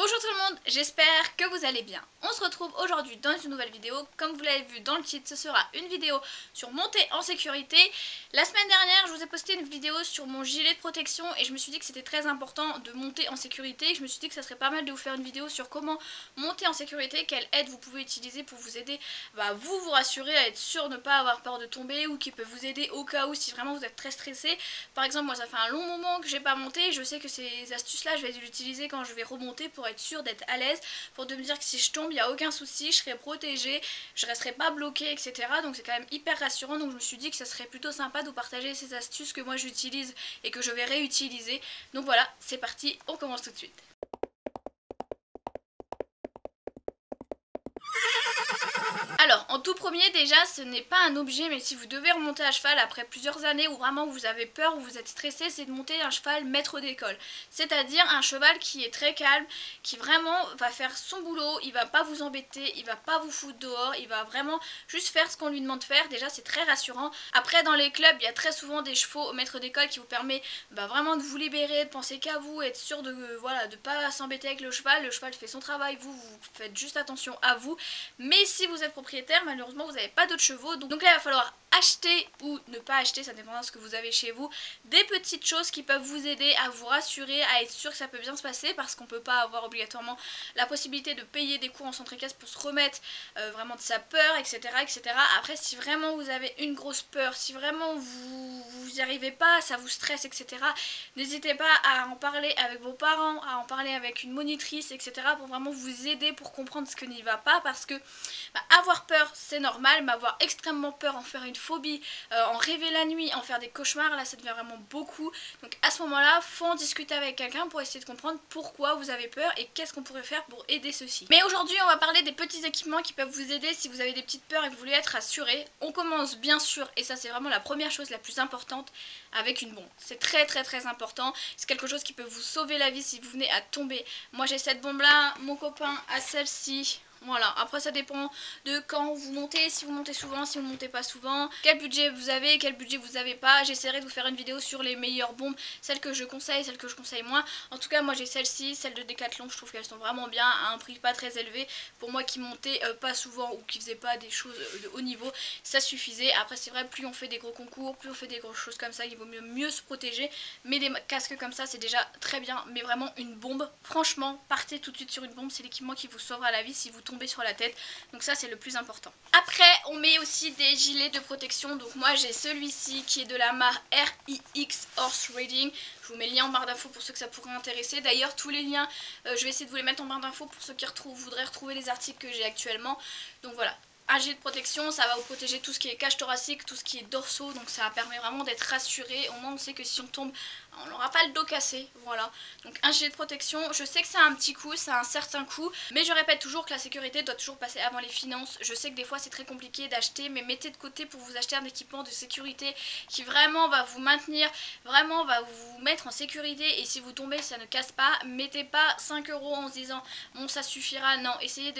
Bonjour tout le monde, j'espère que vous allez bien. On se retrouve aujourd'hui dans une nouvelle vidéo. Comme vous l'avez vu dans le titre, ce sera une vidéo sur monter en sécurité. La semaine dernière, je vous ai posté une vidéo sur mon gilet de protection et je me suis dit que c'était très important de monter en sécurité. Je me suis dit que ça serait pas mal de vous faire une vidéo sur comment monter en sécurité, quelle aide vous pouvez utiliser pour vous aider, vous rassurer à être sûr de ne pas avoir peur de tomber ou qui peut vous aider au cas où si vraiment vous êtes très stressé. Par exemple, moi ça fait un long moment que j'ai pas monté, je sais que ces astuces là je vais les utiliser quand je vais remonter pour être sûre d'être à l'aise, pour de me dire que si je tombe il n'y a aucun souci, je serai protégée, je resterai pas bloquée, etc. Donc c'est quand même hyper rassurant, donc je me suis dit que ça serait plutôt sympa de vous partager ces astuces que moi j'utilise et que je vais réutiliser. Donc voilà, c'est parti, on commence tout de suite. Alors, en tout premier, déjà, ce n'est pas un objet, mais si vous devez remonter à cheval après plusieurs années où vraiment vous avez peur ou vous êtes stressé, c'est de monter un cheval maître d'école. C'est-à-dire un cheval qui est très calme, qui vraiment va faire son boulot, il va pas vous embêter, il va pas vous foutre dehors, il va vraiment juste faire ce qu'on lui demande de faire. Déjà, c'est très rassurant. Après, dans les clubs, il y a très souvent des chevaux au maître d'école qui vous permet vraiment de vous libérer, de penser qu'à vous, être sûr de de pas s'embêter avec le cheval fait son travail, vous faites juste attention à vous. Mais si vous êtes propriétaire, malheureusement vous n'avez pas d'autres chevaux, donc là il va falloir acheter ou ne pas acheter, ça dépend de ce que vous avez chez vous, des petites choses qui peuvent vous aider à vous rassurer, à être sûr que ça peut bien se passer, parce qu'on peut pas avoir obligatoirement la possibilité de payer des cours en centre équestre pour se remettre vraiment de sa peur, etc., etc. Après, si vraiment vous avez une grosse peur, si vraiment vous n'y arrivez pas, ça vous stresse, etc., n'hésitez pas à en parler avec vos parents, à en parler avec une monitrice, etc., pour vraiment vous aider, pour comprendre ce que n'y va pas, parce que avoir peur c'est normal, mais avoir extrêmement peur, en faire une phobie, en rêver la nuit, en faire des cauchemars, là ça devient vraiment beaucoup. Donc à ce moment là, faut en discuter avec quelqu'un pour essayer de comprendre pourquoi vous avez peur et qu'est-ce qu'on pourrait faire pour aider ceci. Mais aujourd'hui on va parler des petits équipements qui peuvent vous aider si vous avez des petites peurs et que vous voulez être rassuré. On commence bien sûr, et ça c'est vraiment la première chose la plus importante, avec une bombe. C'est très important, c'est quelque chose qui peut vous sauver la vie si vous venez à tomber. Moi j'ai cette bombe là, mon copain a celle-ci. Voilà, après ça dépend de quand vous montez, si vous montez souvent, si vous ne montez pas souvent, quel budget vous avez, quel budget vous avez pas. J'essaierai de vous faire une vidéo sur les meilleures bombes, celles que je conseille, celles que je conseille moins. En tout cas moi j'ai celle-ci, celle de Decathlon, je trouve qu'elles sont vraiment bien, à un prix pas très élevé. Pour moi qui montais pas souvent ou qui faisait pas des choses de haut niveau, ça suffisait. Après c'est vrai, plus on fait des gros concours, plus on fait des grosses choses comme ça, il vaut mieux se protéger. Mais des casques comme ça c'est déjà très bien, mais vraiment une bombe, franchement partez tout de suite sur une bombe, c'est l'équipement qui vous sauvera la vie si vous tombez sur la tête. Donc ça c'est le plus important. Après on met aussi des gilets de protection, donc moi j'ai celui-ci qui est de la marque RIX Horse Riding. Je vous mets le lien en barre d'infos pour ceux que ça pourrait intéresser. D'ailleurs tous les liens je vais essayer de vous les mettre en barre d'infos pour ceux qui voudraient retrouver les articles que j'ai actuellement. Donc voilà, un gilet de protection, ça va vous protéger tout ce qui est cage thoracique, tout ce qui est dorsaux, donc ça permet vraiment d'être rassuré. Au moins on sait que si on tombe, on n'aura pas le dos cassé, voilà. Donc un gilet de protection, je sais que ça a un petit coût, ça a un certain coût, mais je répète toujours que la sécurité doit toujours passer avant les finances. Je sais que des fois c'est très compliqué d'acheter, mais mettez de côté pour vous acheter un équipement de sécurité qui vraiment va vous maintenir, vraiment va vous mettre en sécurité, et si vous tombez ça ne casse pas. Mettez pas 5 € en se disant bon ça suffira, non, essayez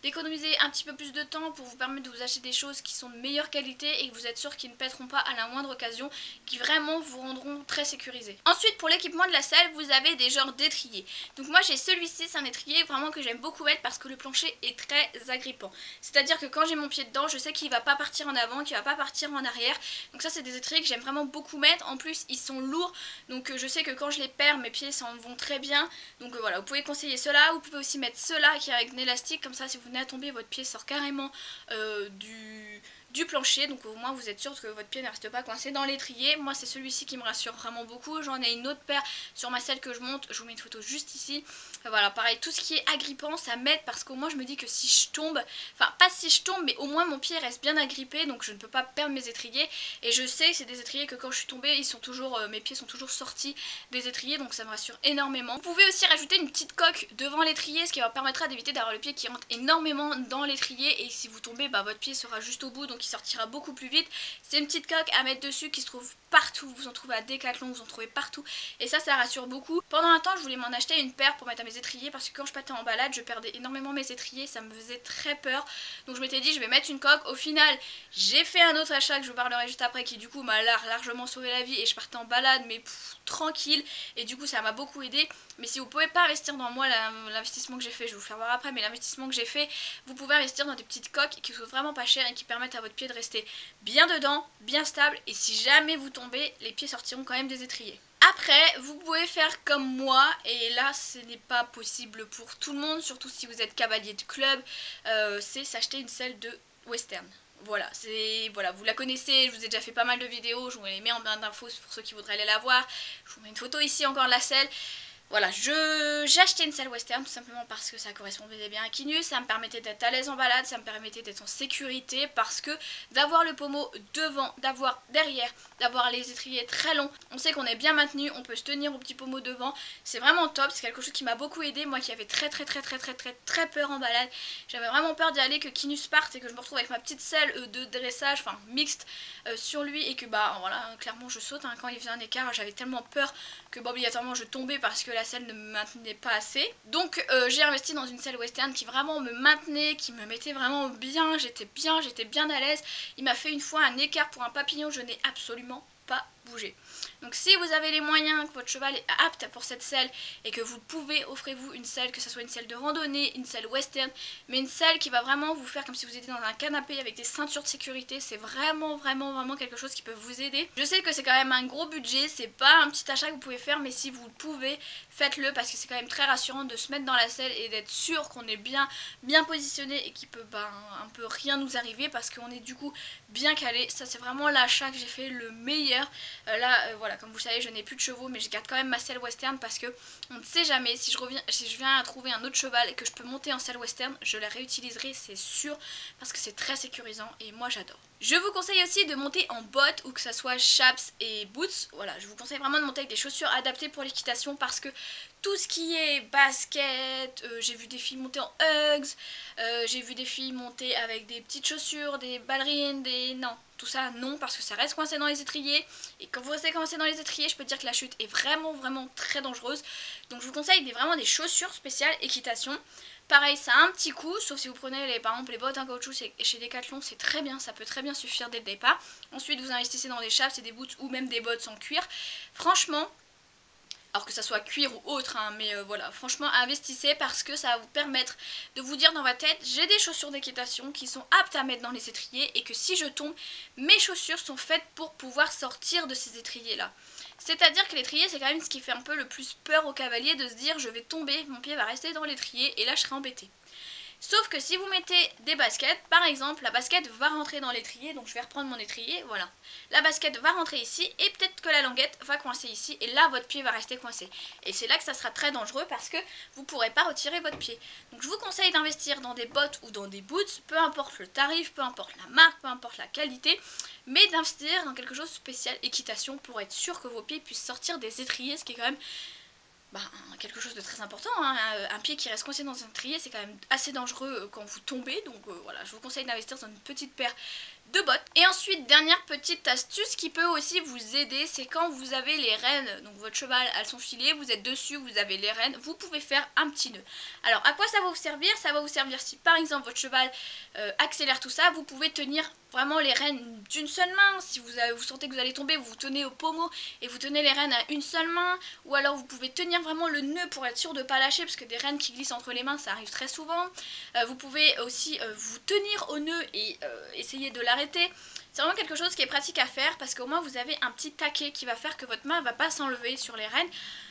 d'économiser un petit peu plus de temps pour vous permettre de vous acheter des choses qui sont de meilleure qualité et que vous êtes sûr qu'ils ne pèteront pas à la moindre occasion, qui vraiment vous rendront très sécurisés. Ensuite pour l'équipement de la salle, vous avez des genres d'étriers. Donc moi j'ai celui-ci, c'est un étrier vraiment que j'aime beaucoup mettre parce que le plancher est très agrippant. C'est-à-dire que quand j'ai mon pied dedans, je sais qu'il va pas partir en avant, qu'il va pas partir en arrière. Donc ça c'est des étriers que j'aime vraiment beaucoup mettre. En plus ils sont lourds, donc je sais que quand je les perds, mes pieds s'en vont très bien. Donc voilà, vous pouvez conseiller cela. Vous pouvez aussi mettre cela qui est avec un élastique, comme ça si vous venez à tomber, votre pied sort carrément du plancher, donc au moins vous êtes sûr que votre pied ne reste pas coincé dans l'étrier. Moi c'est celui-ci qui me rassure vraiment beaucoup. J'en ai une autre paire sur ma selle que je monte, je vous mets une photo juste ici. Voilà, pareil, tout ce qui est agrippant ça m'aide, parce qu'au moins je me dis que si je tombe, enfin pas si je tombe, mais au moins mon pied reste bien agrippé, donc je ne peux pas perdre mes étriers. Et je sais que c'est des étriers que quand je suis tombée, ils sont toujours, mes pieds sont toujours sortis des étriers, donc ça me rassure énormément. Vous pouvez aussi rajouter une petite coque devant l'étrier, ce qui va permettra d'éviter d'avoir le pied qui rentre énormément dans l'étrier, et si vous tombez, votre pied sera juste au bout, donc donc il sortira beaucoup plus vite. C'est une petite coque à mettre dessus qui se trouve partout, vous en trouvez à Decathlon, vous en trouvez partout, et ça rassure beaucoup. Pendant un temps je voulais m'en acheter une paire pour mettre à mes étriers parce que quand je partais en balade je perdais énormément mes étriers, ça me faisait très peur, donc je m'étais dit je vais mettre une coque. Au final j'ai fait un autre achat que je vous parlerai juste après qui du coup m'a largement sauvé la vie et je partais en balade mais tranquille, et du coup ça m'a beaucoup aidé. Mais si vous pouvez pas investir dans moi, l'investissement que j'ai fait, je vais vous faire voir après, mais l'investissement que j'ai fait, vous pouvez investir dans des petites coques qui sont vraiment pas chères et qui permettent à votre pied de rester bien dedans, bien stable, et si jamais vous tombez, les pieds sortiront quand même des étriers. Après, vous pouvez faire comme moi, et là ce n'est pas possible pour tout le monde, surtout si vous êtes cavalier de club, c'est s'acheter une selle de western. Voilà, voilà, vous la connaissez, je vous ai déjà fait pas mal de vidéos, je vous les mets en barre d'infos pour ceux qui voudraient aller la voir. Je vous mets une photo ici encore de la selle. Voilà, j'ai acheté une selle western tout simplement parce que ça correspondait bien à Kinus, ça me permettait d'être à l'aise en balade, ça me permettait d'être en sécurité parce que d'avoir le pommeau devant, d'avoir derrière, d'avoir les étriers très longs, on sait qu'on est bien maintenu, on peut se tenir au petit pommeau devant, c'est vraiment top, c'est quelque chose qui m'a beaucoup aidé, moi qui avais très peur en balade, j'avais vraiment peur d'y aller, que Kinus parte et que je me retrouve avec ma petite selle de dressage, enfin mixte sur lui et que bah voilà, clairement je saute, hein, quand il faisait un écart, j'avais tellement peur que bah, obligatoirement je tombais parce que la selle ne me maintenait pas assez. Donc j'ai investi dans une selle western qui vraiment me maintenait, qui me mettait vraiment j'étais bien à l'aise. Il m'a fait une fois un écart pour un papillon, je n'ai absolument pas bougé. Donc si vous avez les moyens, que votre cheval est apte pour cette selle et que vous pouvez, offrez-vous une selle, que ce soit une selle de randonnée, une selle western, mais une selle qui va vraiment vous faire comme si vous étiez dans un canapé avec des ceintures de sécurité. C'est vraiment quelque chose qui peut vous aider. Je sais que c'est quand même un gros budget, c'est pas un petit achat que vous pouvez faire, mais si vous le pouvez, faites-le parce que c'est quand même très rassurant de se mettre dans la selle et d'être sûr qu'on est bien positionné et qu'il peut un peu rien nous arriver parce qu'on est du coup bien calé. Ça c'est vraiment l'achat que j'ai fait le meilleur. Voilà, comme vous le savez, je n'ai plus de chevaux, mais je garde quand même ma selle western parce que on ne sait jamais, si je viens à trouver un autre cheval et que je peux monter en selle western, je la réutiliserai, c'est sûr, parce que c'est très sécurisant et moi j'adore. Je vous conseille aussi de monter en bottes ou que ça soit chaps et boots. Voilà, je vous conseille vraiment de monter avec des chaussures adaptées pour l'équitation parce que tout ce qui est basket, j'ai vu des filles monter en Uggs, j'ai vu des filles monter avec des petites chaussures, des ballerines, non, tout ça non, parce que ça reste coincé dans les étriers, et quand vous restez coincé dans les étriers, je peux dire que la chute est vraiment très dangereuse. Donc je vous conseille vraiment des chaussures spéciales équitation. Pareil, ça a un petit coût, sauf si vous prenez par exemple les bottes en caoutchouc chez Decathlon, c'est très bien, ça peut très bien suffire dès le départ. Ensuite vous investissez dans des chaps et des boots ou même des bottes en cuir. Franchement, alors que ça soit cuir ou autre, hein, mais voilà, franchement investissez parce que ça va vous permettre de vous dire dans votre tête, j'ai des chaussures d'équitation qui sont aptes à mettre dans les étriers et que si je tombe, mes chaussures sont faites pour pouvoir sortir de ces étriers là. C'est-à-dire que l'étrier c'est quand même ce qui fait un peu le plus peur au cavalier, de se dire je vais tomber, mon pied va rester dans l'étrier et là je serai embêtée. Sauf que si vous mettez des baskets, par exemple, la basket va rentrer dans l'étrier, donc je vais reprendre mon étrier, voilà. La basket va rentrer ici, et peut-être que la languette va coincer ici, et là votre pied va rester coincé. Et c'est là que ça sera très dangereux parce que vous ne pourrez pas retirer votre pied. Donc je vous conseille d'investir dans des bottes ou dans des boots, peu importe le tarif, peu importe la marque, peu importe la qualité, mais d'investir dans quelque chose de spécial, équitation, pour être sûr que vos pieds puissent sortir des étriers, ce qui est quand même quelque chose de très important, hein. Un pied qui reste coincé dans un étrier c'est quand même assez dangereux quand vous tombez, donc voilà, je vous conseille d'investir dans une petite paire de bottes. Et ensuite, dernière petite astuce qui peut aussi vous aider, c'est quand vous avez les rênes, donc votre cheval a son filet, vous êtes dessus, vous avez les rênes, vous pouvez faire un petit nœud. Alors à quoi ça va vous servir? Ça va vous servir si par exemple votre cheval accélère tout ça, vous pouvez tenir vraiment les rênes d'une seule main. Si vous sentez que vous allez tomber, vous tenez au pommeau et vous tenez les rênes à une seule main, ou alors vous pouvez tenir vraiment le nœud pour être sûr de ne pas lâcher parce que des rênes qui glissent entre les mains ça arrive très souvent. Vous pouvez aussi vous tenir au nœud et essayer de l'arrêter. C'est vraiment quelque chose qui est pratique à faire parce qu'au moins vous avez un petit taquet qui va faire que votre main ne va pas s'enlever sur les rênes.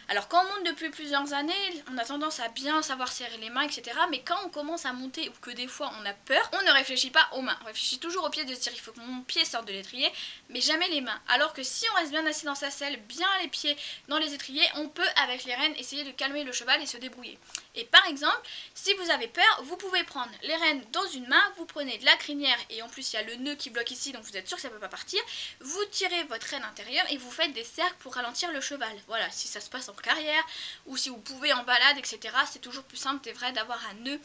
Alors quand on monte depuis plusieurs années, on a tendance à bien savoir serrer les mains, etc. Mais quand on commence à monter ou que des fois on a peur, on ne réfléchit pas aux mains. On réfléchit toujours au pied, de se dire il faut que mon pied sorte de l'étrier, mais jamais les mains. Alors que si on reste bien assis dans sa selle, bien les pieds dans les étriers, on peut avec les rênes essayer de calmer le cheval et se débrouiller. Et par exemple, si vous avez peur, vous pouvez prendre les rênes dans une main, vous prenez de la crinière et en plus il y a le nœud qui bloque ici, donc vous êtes sûr que ça ne peut pas partir. Vous tirez votre rêne intérieure et vous faites des cercles pour ralentir le cheval. Voilà, si ça se passe en coque arrière, ou si vous pouvez en balade, etc. C'est toujours plus simple, c'est vrai, d'avoir un nœud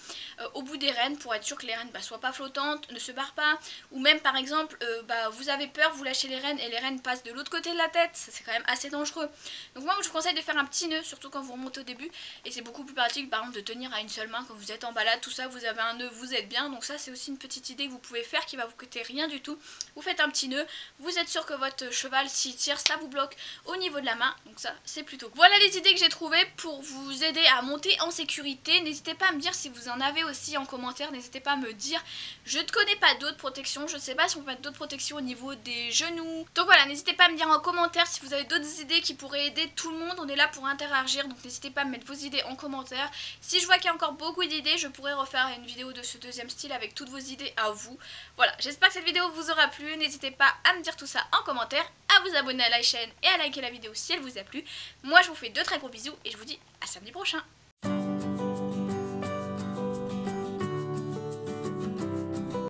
au bout des rênes pour être sûr que les rênes soient pas flottantes, ne se barrent pas, ou même par exemple vous avez peur, vous lâchez les rênes et les rênes passent de l'autre côté de la tête, c'est quand même assez dangereux. Donc moi je vous conseille de faire un petit nœud, surtout quand vous remontez au début, et c'est beaucoup plus pratique par exemple de tenir à une seule main quand vous êtes en balade, tout ça, vous avez un nœud, vous êtes bien. Donc ça c'est aussi une petite idée que vous pouvez faire qui va vous coûter rien du tout. Vous faites un petit nœud, vous êtes sûr que votre cheval s'il tire, ça vous bloque au niveau de la main, donc ça c'est plutôt cool. Voilà les idées que j'ai trouvées pour vous aider à monter en sécurité. N'hésitez pas à me dire si vous en avez aussi en commentaire, n'hésitez pas à me dire. Je ne connais pas d'autres protections, je ne sais pas si on peut mettre d'autres protections au niveau des genoux. Donc voilà, n'hésitez pas à me dire en commentaire si vous avez d'autres idées qui pourraient aider tout le monde, on est là pour interagir, donc n'hésitez pas à me mettre vos idées en commentaire. Si je vois qu'il y a encore beaucoup d'idées, je pourrais refaire une vidéo de ce deuxième style avec toutes vos idées à vous. Voilà, j'espère que cette vidéo vous aura plu, n'hésitez pas à me dire tout ça en commentaire, à vous abonner à la chaîne et à liker la vidéo si elle vous a plu. Moi je vous fais de très gros bisous et je vous dis à samedi prochain.